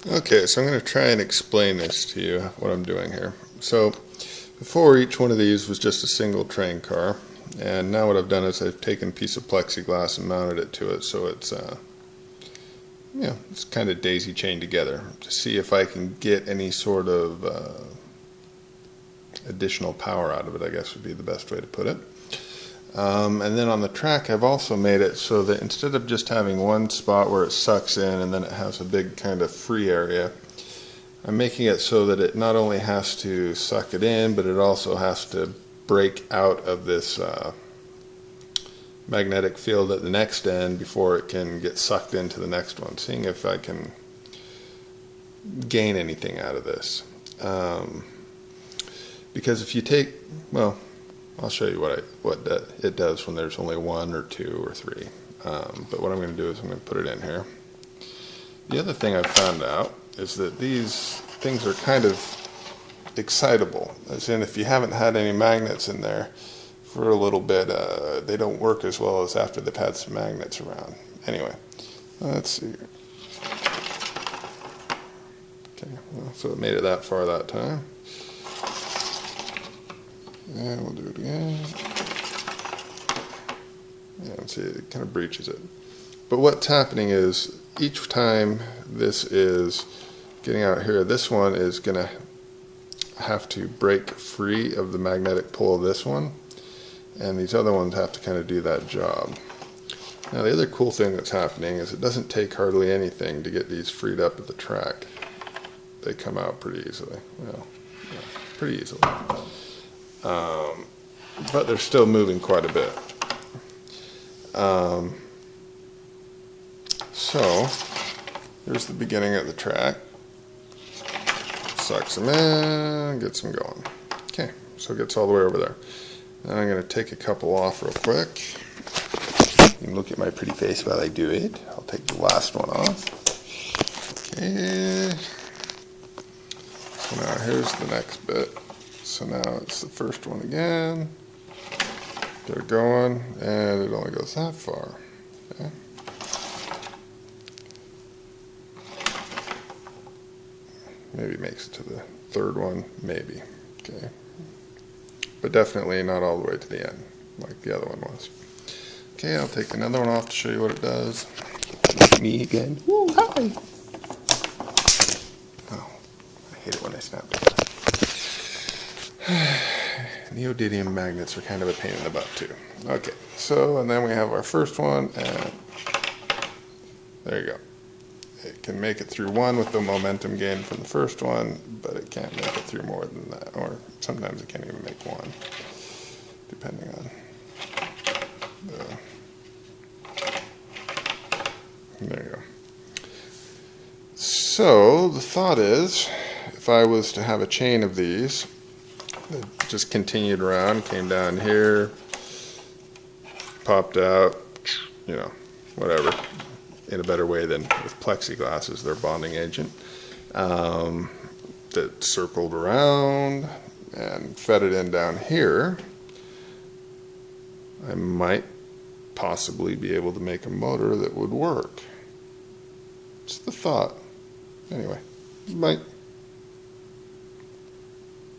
Okay, so I'm going to try and explain this to you, what I'm doing here. So before, each one of these was just a single train car, and now what I've done is I've taken a piece of plexiglass and mounted it to it, so it's it's kind of daisy chained together to see if I can get any sort of additional power out of it, I guess would be the best way to put it. And then on the track, I've also made it so that instead of just having one spot where it sucks in and then it has a big kind of free area, I'm making it so that it not only has to suck it in, but it also has to break out of this magnetic field at the next end before it can get sucked into the next one, seeing if I can gain anything out of this. Because if you take, well, I'll show you what it does when there's only one or two or three. But what I'm going to do is I'm going to put it in here. The other thing I've found out is that these things are kind of excitable. As in, if you haven't had any magnets in there for a little bit, they don't work as well as after they've had some magnets around. Anyway, let's see here. Okay, well, so it made it that far that time. And we'll do it again. Yeah, see, it kind of breaches it. But what's happening is each time this is getting out here, this one is going to have to break free of the magnetic pull of this one, and these other ones have to kind of do that job. Now the other cool thing that's happening is it doesn't take hardly anything to get these freed up at the track. They come out pretty easily. Well, yeah, pretty easily. But they're still moving quite a bit. So here's the beginning of the track. Sucks them in, gets them going. Okay, so it gets all the way over there. Now I'm going to take a couple off real quick. You can look at my pretty face while I do it. I'll take the last one off. Okay. So now here's the next bit. So now it's the first one again. Get it going, and it only goes that far. Okay. Maybe makes it to the third one, maybe. Okay. But definitely not all the way to the end, like the other one was. Okay, I'll take another one off to show you what it does. Me again. Woo, hi! Oh, I hate it when I snap it. Neodymium magnets are kind of a pain in the butt too. Okay, so and then we have our first one, and there you go. It can make it through one with the momentum gain from the first one, but it can't make it through more than that, or sometimes it can't even make one, depending on there you go. So the thought is, if I was to have a chain of these, it just continued around, came down here, popped out, you know, whatever, in a better way than with plexiglass as their bonding agent, that circled around and fed it in down here, I might possibly be able to make a motor that would work. It's the thought. Anyway, might.